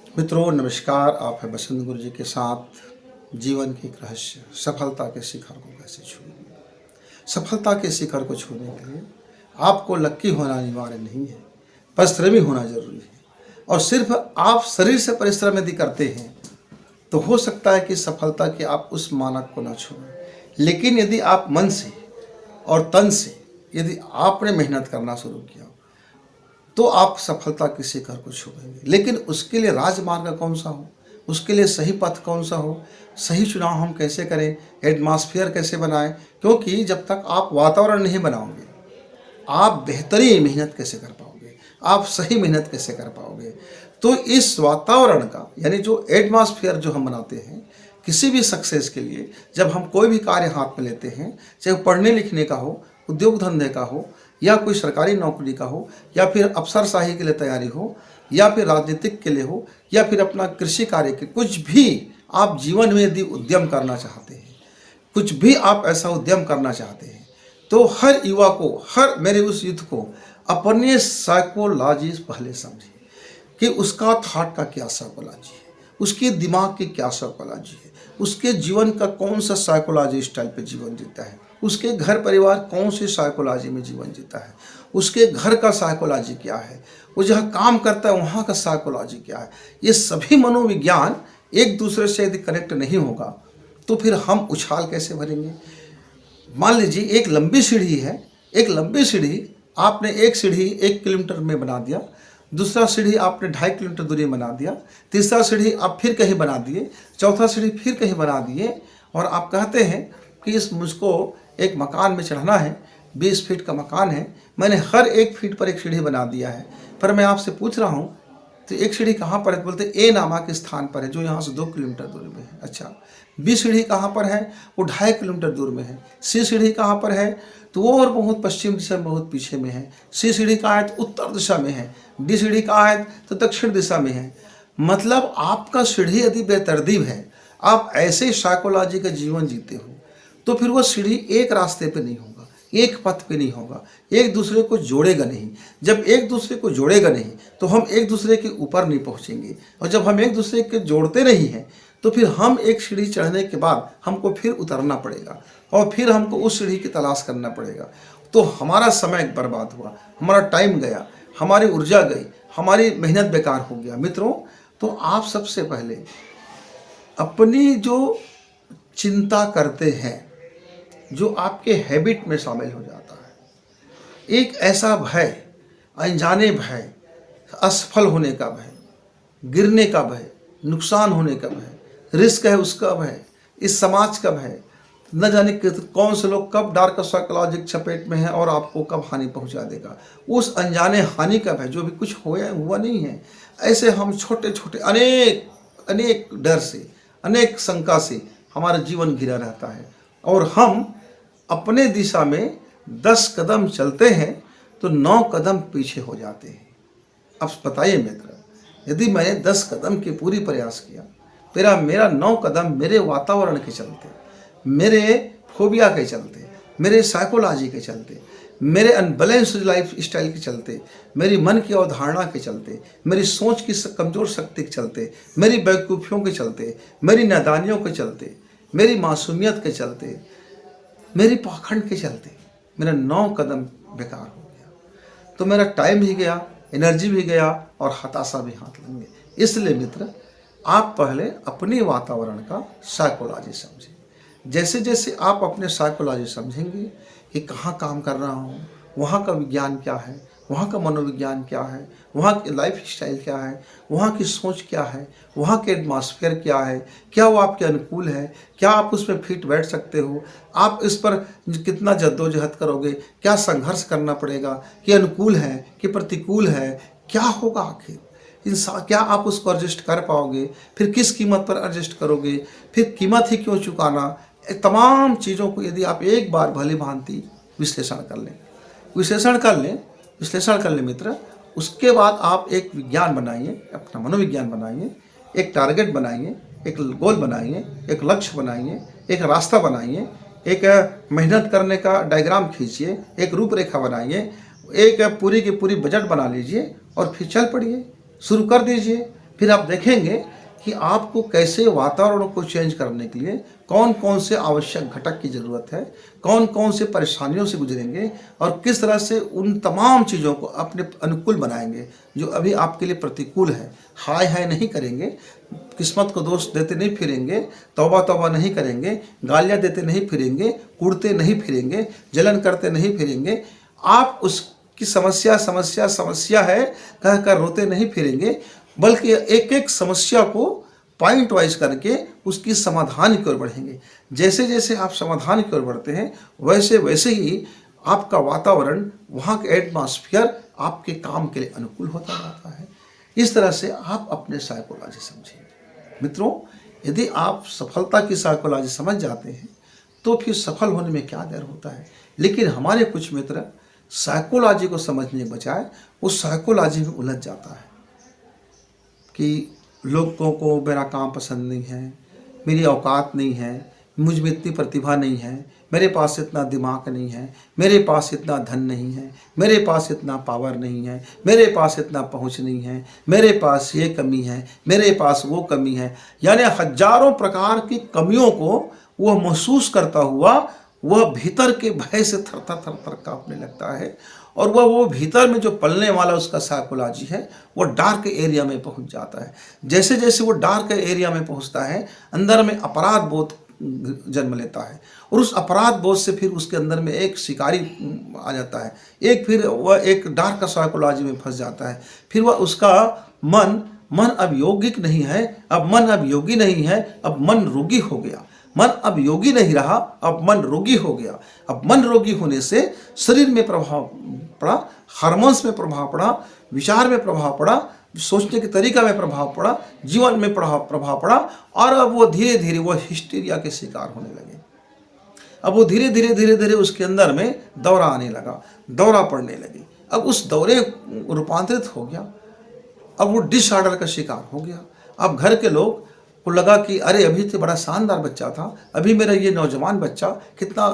मित्रों नमस्कार। आप है बसंत गुरु जी के साथ। जीवन के एक रहस्य, सफलता के शिखर को कैसे छूएंगे। सफलता के शिखर को छूने के लिए आपको लक्की होना अनिवार्य नहीं है, परिश्रमी होना जरूरी है। और सिर्फ आप शरीर से परिश्रम यदि करते हैं तो हो सकता है कि सफलता के आप उस मानक को ना छूएं। लेकिन यदि आप मन से और तन से यदि आपने मेहनत करना शुरू किया तो आप सफलता के शिखर को छूएंगे। लेकिन उसके लिए राजमार्ग कौन सा हो, उसके लिए सही पथ कौन सा हो, सही चुनाव हम कैसे करें, एटमॉस्फेयर कैसे बनाएं। क्योंकि जब तक आप वातावरण नहीं बनाओगे आप बेहतरीन मेहनत कैसे कर पाओगे, आप सही मेहनत कैसे कर पाओगे। तो इस वातावरण का यानी जो एटमॉस्फेयर जो हम बनाते हैं किसी भी सक्सेस के लिए, जब हम कोई भी कार्य हाथ में लेते हैं, चाहे पढ़ने लिखने का हो, उद्योग धंधे का हो, या कोई सरकारी नौकरी का हो, या फिर अफसरशाही के लिए तैयारी हो, या फिर राजनीतिक के लिए हो, या फिर अपना कृषि कार्य के, कुछ भी आप जीवन में यदि उद्यम करना चाहते हैं, कुछ भी आप ऐसा उद्यम करना चाहते हैं, तो हर युवा को, हर मेरे उस युद्ध को अपने साइकोलॉजी पहले समझे कि उसका थॉट का क्या साइकोलॉजी है, उसके दिमाग की क्या साइकोलॉजी है, उसके जीवन का कौन सा साइकोलॉजी स्टाइल पे जीवन जीता है, उसके घर परिवार कौन सी साइकोलॉजी में जीवन जीता है, उसके घर का साइकोलॉजी क्या है, वो जहाँ काम करता है वहाँ का साइकोलॉजी क्या है। ये सभी मनोविज्ञान एक दूसरे से यदि कनेक्ट नहीं होगा तो फिर हम उछाल कैसे भरेंगे। मान लीजिए एक लंबी सीढ़ी है, एक लंबी सीढ़ी आपने एक सीढ़ी 1 किलोमीटर में बना दिया, दूसरा सीढ़ी आपने 2.5 किलोमीटर दूरी में बना दिया, तीसरा सीढ़ी आप फिर कहीं बना दिए, चौथा सीढ़ी फिर कहीं बना दिए, और आप कहते हैं कि इस मुझको एक मकान में चढ़ना है, 20 फीट का मकान है, मैंने हर 1 फीट पर एक सीढ़ी बना दिया है। पर मैं आपसे पूछ रहा हूँ तो एक सीढ़ी कहाँ पर है, बोलते ए नामक स्थान पर है जो यहाँ से 2 किलोमीटर दूरी में है। अच्छा, बी सीढ़ी कहाँ पर है, वो 2.5 किलोमीटर दूर में है। सी सीढ़ी कहाँ पर है, तो वो और बहुत पश्चिम दिशा में, बहुत पीछे में है। सी सीढ़ी कहाँ है, तो उत्तर दिशा में है। डी सीढ़ी कहाँ है, तो दक्षिण दिशा में है। मतलब आपका सीढ़ी यदि बेतरतीब है, आप ऐसे साइकोलॉजी का जीवन जीते हो, तो फिर वो सीढ़ी एक रास्ते पे नहीं होगा, एक पथ पे नहीं होगा, एक दूसरे को जोड़ेगा नहीं। जब एक दूसरे को जोड़ेगा नहीं तो हम एक दूसरे के ऊपर नहीं पहुंचेंगे, और जब हम एक दूसरे के जोड़ते नहीं हैं तो फिर हम एक सीढ़ी चढ़ने के बाद हमको फिर उतरना पड़ेगा, और फिर हमको उस सीढ़ी की तलाश करना पड़ेगा। तो हमारा समय बर्बाद हुआ, हमारा टाइम गया, हमारी ऊर्जा गई, हमारी मेहनत बेकार हो गया। मित्रों, तो आप सबसे पहले अपनी जो चिंता करते हैं, जो आपके हैबिट में शामिल हो जाता है, एक ऐसा भय, अनजाने भय, असफल होने का भय, गिरने का भय, नुकसान होने का भय, रिस्क है उसका भय, इस समाज का भय, न जाने कौन से लोग कब डार्क साइकोलॉजिक चपेट में है और आपको कब हानि पहुंचा देगा, उस अनजाने हानि का भय, जो भी कुछ हुआ नहीं है। ऐसे हम छोटे छोटे अनेक अनेक डर से, अनेक शंका से हमारा जीवन घिरा रहता है, और हम अपने दिशा में 10 कदम चलते हैं तो 9 कदम पीछे हो जाते हैं। अब बताइए मित्र, यदि मैंने 10 कदम की पूरी प्रयास किया, मेरा 9 कदम मेरे वातावरण के चलते, मेरे फोबिया के चलते, मेरे साइकोलॉजी के चलते, मेरे अनबैलेंस्ड लाइफ स्टाइल के चलते, मेरी मन की अवधारणा के चलते, मेरी सोच की कमज़ोर शक्ति के चलते, मेरी बेवकूफ़ियों के चलते, मेरी नादानियों के चलते, मेरी मासूमियत के चलते, मेरी पाखंड के चलते मेरा 9 कदम बेकार हो गया, तो मेरा टाइम भी गया, एनर्जी भी गया, और हताशा भी हाथ लेंगे। इसलिए मित्र, आप पहले अपने वातावरण का साइकोलॉजी समझें। जैसे जैसे आप अपने साइकोलॉजी समझेंगे कि कहाँ काम कर रहा हूँ, वहाँ का विज्ञान क्या है, वहाँ का मनोविज्ञान क्या है, वहाँ की लाइफ स्टाइल क्या है, वहाँ की सोच क्या है, वहाँ के एटमॉस्फेयर क्या है, क्या वो आपके अनुकूल है, क्या आप उसमें फिट बैठ सकते हो, आप इस पर कितना जद्दोजहद करोगे, क्या संघर्ष करना पड़ेगा, कि अनुकूल है कि प्रतिकूल है, क्या होगा आखिर इंसान, क्या आप उसको एडजस्ट कर पाओगे, फिर किस कीमत पर एडजस्ट करोगे, फिर कीमत ही क्यों चुकाना। तमाम चीज़ों को यदि आप एक बार भली भांति विश्लेषण कर लें मित्र, उसके बाद आप एक विज्ञान बनाइए, अपना मनोविज्ञान बनाइए, एक टारगेट बनाइए, एक गोल बनाइए, एक लक्ष्य बनाइए, एक रास्ता बनाइए, एक मेहनत करने का डायग्राम खींचिए, एक रूपरेखा बनाइए, एक पूरी की पूरी बजट बना लीजिए, और फिर चल पड़िए, शुरू कर दीजिए। फिर आप देखेंगे कि आपको कैसे वातावरण को चेंज करने के लिए कौन कौन से आवश्यक घटक की ज़रूरत है, कौन कौन से परेशानियों से गुजरेंगे और किस तरह से उन तमाम चीज़ों को अपने अनुकूल बनाएंगे जो अभी आपके लिए प्रतिकूल है। हाय हाय नहीं करेंगे, किस्मत को दोष देते नहीं फिरेंगे, तौबा तौबा नहीं करेंगे, गालियाँ देते नहीं फिरेंगे, कूटते नहीं फिरेंगे, जलन करते नहीं फिरेंगे। आप उसकी समस्या समस्या समस्या है कह कर रोते नहीं फिरेंगे, बल्कि एक एक समस्या को पॉइंट वाइज करके उसकी समाधान की ओर बढ़ेंगे। जैसे जैसे आप समाधान की ओर बढ़ते हैं वैसे वैसे ही आपका वातावरण, वहाँ के एटमॉस्फेयर आपके काम के लिए अनुकूल होता जाता है। इस तरह से आप अपने साइकोलॉजी समझिए। मित्रों, यदि आप सफलता की साइकोलॉजी समझ जाते हैं तो फिर सफल होने में क्या देर होता है। लेकिन हमारे कुछ मित्र साइकोलॉजी को समझने के बजाय उस साइकोलॉजी में उलझ जाता है कि लोगों को मेरा काम पसंद नहीं है, मेरी औकात नहीं है, मुझ में इतनी प्रतिभा नहीं है, मेरे पास इतना दिमाग नहीं है, मेरे पास इतना धन नहीं है, मेरे पास इतना पावर नहीं है, मेरे पास इतना पहुंच नहीं है, मेरे पास ये कमी है, मेरे पास वो कमी है। यानी हजारों प्रकार की कमियों को वह महसूस करता हुआ वह भीतर के भय से थर थर थर थर कांपने लगता है। और वह वो भीतर में जो पलने वाला उसका साइकोलॉजी है वो डार्क एरिया में पहुंच जाता है। जैसे जैसे वो डार्क एरिया में पहुंचता है अंदर में अपराध बोध जन्म लेता है और उस अपराध बोध से फिर उसके अंदर में एक शिकारी आ जाता है, एक फिर वह एक डार्क साइकोलॉजी में फंस जाता है। फिर वह उसका मन अब यौगिक नहीं है, अब मन अब योगी नहीं है, अब मन रोगी हो गया। मन अब योगी नहीं रहा, अब मन रोगी हो गया। अब मन रोगी होने से शरीर में प्रभाव पड़ा, हार्मोन्स में प्रभाव पड़ा, विचार में प्रभाव पड़ा, सोचने के तरीका में प्रभाव पड़ा, जीवन में प्रभाव पड़ा और अब वो धीरे धीरे वो हिस्टीरिया के शिकार होने लगे। अब वो धीरे धीरे उसके अंदर में दौरा आने लगा, दौरा पड़ने लगी। अब उस दौरे रूपांतरित हो गया, अब वो डिसऑर्डर का शिकार हो गया। अब घर के लोग को लगा कि अरे अभी तो बड़ा शानदार बच्चा था, अभी मेरा ये नौजवान बच्चा कितना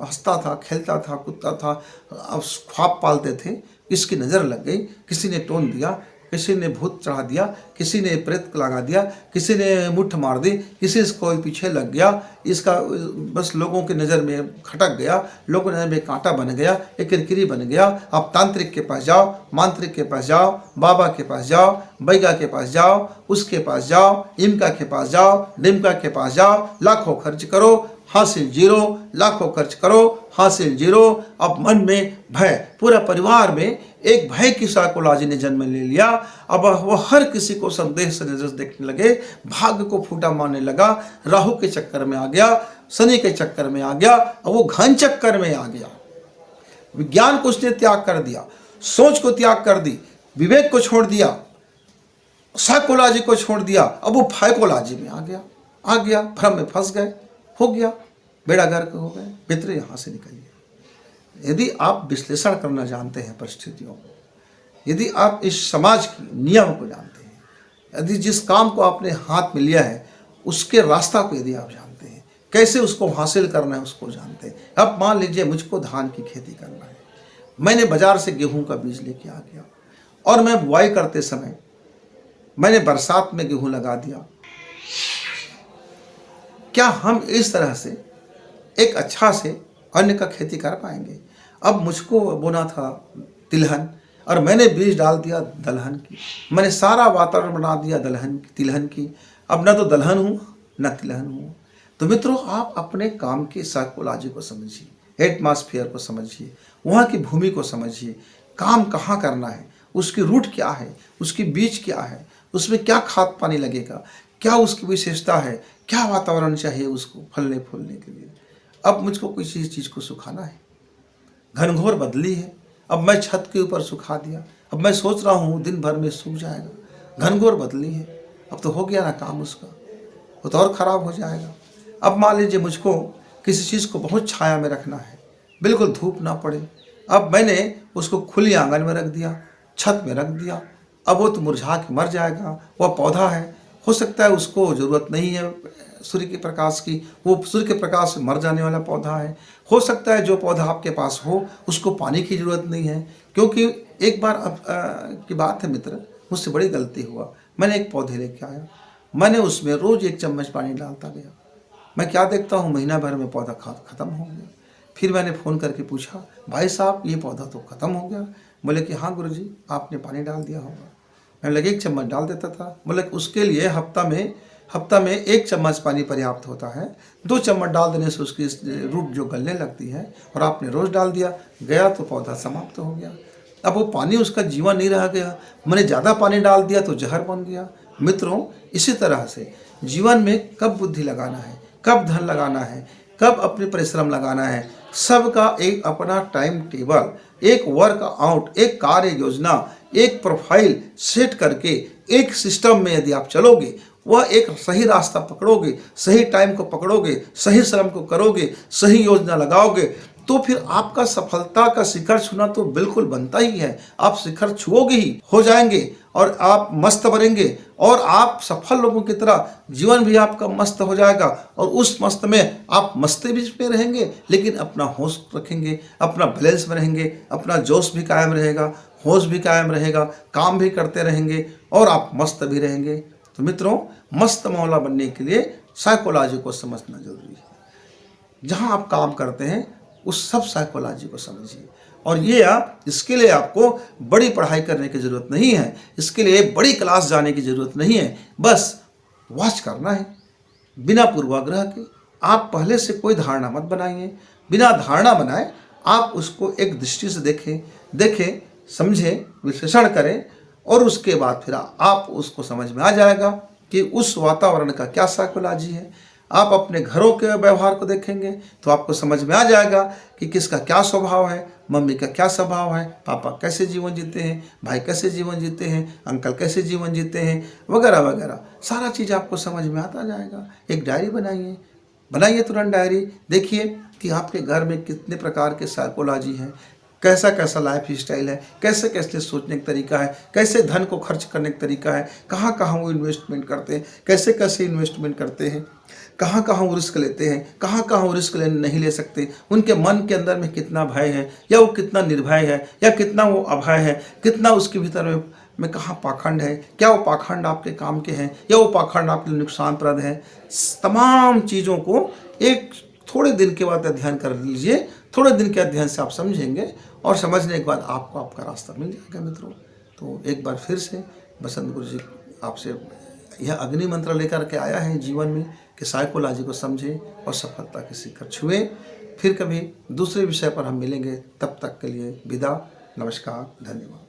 हंसता था, खेलता था, कूदता था, अब ख्वाब पालते थे, इसकी नज़र लग गई, किसी ने टोन दिया, किसी ने भूत चढ़ा दिया, किसी ने प्रेत लगा दिया, किसी ने मुट्ठ मार दी, किसी से कोई पीछे लग गया, इसका बस लोगों की नज़र में खटक गया, लोगों की नज़र में कांटा बन गया, एक किरकिरी बन गया। आप तांत्रिक के पास जाओ, मांत्रिक के पास जाओ, बाबा के पास जाओ, बैगा के पास जाओ, उसके पास जाओ, इमका के पास जाओ, डिमका के पास जाओ, लाखों खर्च करो, हासिल जीरो, लाखों खर्च करो, हासिल जीरो। अब मन में भय, पूरा परिवार में एक भय की साइकोलॉजी ने जन्म ले लिया। अब वह हर किसी को संदेह से नजर देखने लगे, भाग्य को फूटा मारने लगा, राहु के चक्कर में आ गया, शनि के चक्कर में आ गया, अब वो घन चक्कर में आ गया। विज्ञान को उसने त्याग कर दिया, सोच को त्याग कर दी, विवेक को छोड़ दिया, साइकोलॉजी को छोड़ दिया, अब वो फाइकोलॉजी में आ गया, भ्रम में फंस गए, हो गया, बेड़ा गर्क हो गए। मित्र, यहाँ से निकलिए। यदि आप विश्लेषण करना जानते हैं परिस्थितियों को, यदि आप इस समाज की नियम को जानते हैं, यदि जिस काम को आपने हाथ में लिया है उसके रास्ता को यदि आप जानते हैं, कैसे उसको हासिल करना है उसको जानते हैं। अब मान लीजिए मुझको धान की खेती करना है, मैंने बाजार से गेहूं का बीज लेके आ गया और मैं बुआई करते समय मैंने बरसात में गेहूं लगा दिया। क्या हम इस तरह से एक अच्छा से अन्न का खेती कर पाएंगे? अब मुझको बोना था तिलहन और मैंने बीज डाल दिया दलहन की, मैंने सारा वातावरण बना दिया तिलहन की। अब न तो दलहन हूँ न तिलहन हूँ। तो मित्रों, आप अपने काम की साइकोलॉजी को समझिए, एटमॉस्फेयर को समझिए, वहाँ की भूमि को समझिए, काम कहाँ करना है, उसकी रूट क्या है, उसकी बीज क्या है, उसमें क्या खाद पानी लगेगा, क्या उसकी विशेषता है, क्या वातावरण चाहिए उसको फलने फूलने के लिए। अब मुझको किसी चीज़ को सुखाना है, घनघोर बदली है, अब मैं छत के ऊपर सुखा दिया, अब मैं सोच रहा हूँ दिन भर में सूख जाएगा, घनघोर बदली है, अब तो हो गया ना काम उसका, वो तो और ख़राब हो जाएगा। अब मान लीजिए मुझको किसी चीज़ को बहुत छाया में रखना है, बिल्कुल धूप ना पड़े, अब मैंने उसको खुली आंगन में रख दिया, छत में रख दिया, अब वो तो मुरझा के मर जाएगा। वह पौधा है, हो सकता है उसको ज़रूरत नहीं है सूर्य के प्रकाश की, वो सूर्य के प्रकाश से मर जाने वाला पौधा है। हो सकता है जो पौधा आपके पास हो उसको पानी की ज़रूरत नहीं है, क्योंकि एक बार की बात है मित्र, मुझसे बड़ी गलती हुआ, मैंने एक पौधे लेके आया, मैंने उसमें रोज 1 चम्मच पानी डालता गया। मैं क्या देखता हूँ, महीना भर में पौधा खत्म हो गया। फिर मैंने फ़ोन करके पूछा, भाई साहब ये पौधा तो ख़त्म हो गया। बोले कि हाँ गुरुजी, आपने पानी डाल दिया होगा। मैंने लगे 1 चम्मच डाल देता था। बोले उसके लिए हफ्ता में 1 चम्मच पानी पर्याप्त होता है, 2 चम्मच डाल देने से उसकी रूट जो गलने लगती है, और आपने रोज़ डाल दिया, गया तो पौधा समाप्त हो गया। अब वो पानी उसका जीवन नहीं रह गया, मैंने ज़्यादा पानी डाल दिया तो जहर बन गया। मित्रों, इसी तरह से जीवन में कब बुद्धि लगाना है, कब धन लगाना है, कब अपने परिश्रम लगाना है, सबका एक अपना टाइम टेबल, एक वर्क आउट, एक कार्य योजना, एक प्रोफाइल सेट करके एक सिस्टम में यदि आप चलोगे, वह एक सही रास्ता पकड़ोगे, सही टाइम को पकड़ोगे, सही श्रम को करोगे, सही योजना लगाओगे, तो फिर आपका सफलता का शिखर छूना तो बिल्कुल बनता ही है। आप शिखर छुओगे ही, हो जाएंगे, और आप मस्त बनेंगे, और आप सफल लोगों की तरह जीवन भी आपका मस्त हो जाएगा। और उस मस्त में आप मस्ती भी में रहेंगे, लेकिन अपना होश रखेंगे, अपना बैलेंस में रहेंगे, अपना जोश भी कायम रहेगा, होश भी कायम रहेगा, काम भी करते रहेंगे, और आप मस्त भी रहेंगे। तो मित्रों, मस्त मौला बनने के लिए साइकोलॉजी को समझना जरूरी है। जहाँ आप काम करते हैं उस सब साइकोलॉजी को समझिए। और इसके लिए आपको बड़ी पढ़ाई करने की ज़रूरत नहीं है, इसके लिए बड़ी क्लास जाने की ज़रूरत नहीं है, बस वॉच करना है बिना पूर्वाग्रह के। आप पहले से कोई धारणा मत बनाइए, बिना धारणा बनाए आप उसको एक दृष्टि से देखें, समझें, विश्लेषण करें, और उसके बाद फिर आप उसको समझ में आ जाएगा कि उस वातावरण का क्या साइकोलॉजी है। आप अपने घरों के व्यवहार को देखेंगे तो आपको समझ में आ जाएगा कि किसका क्या स्वभाव है, मम्मी का क्या स्वभाव है, पापा कैसे जीवन जीते हैं, भाई कैसे जीवन जीते हैं, अंकल कैसे जीवन जीते हैं, वगैरह वगैरह सारा चीज़ आपको समझ में आता जाएगा। एक डायरी बनाइए तुरंत डायरी। देखिए कि आपके घर में कितने प्रकार के साइकोलॉजी है, कैसा कैसा लाइफ स्टाइल है, कैसे कैसे सोचने का तरीका है, कैसे धन को खर्च करने का तरीका है, कहाँ कहाँ वो इन्वेस्टमेंट करते हैं, कैसे कैसे इन्वेस्टमेंट करते हैं, कहाँ कहाँ वो रिस्क लेते हैं, कहाँ कहाँ वो रिस्क नहीं ले सकते, उनके मन के अंदर में कितना भय है, या वो कितना निर्भय है, या कितना वो अभय है, कितना उसके भीतर में कहाँ पाखंड है, क्या वो पाखंड आपके काम के हैं, या वो पाखंड आपके लिए नुकसानप्रद है। तमाम चीज़ों को एक थोड़े दिन के बाद अध्ययन कर लीजिए। थोड़े दिन के अध्ययन से आप समझेंगे, और समझने के बाद आपको आपका रास्ता मिल जाएगा। मित्रों, तो एक बार फिर से बसंत गुरु जी आपसे यह अग्नि मंत्र लेकर के आया है जीवन में कि साइकोलॉजी को समझें और सफलता के शिखर छुएं। फिर कभी दूसरे विषय पर हम मिलेंगे, तब तक के लिए विदा, नमस्कार, धन्यवाद।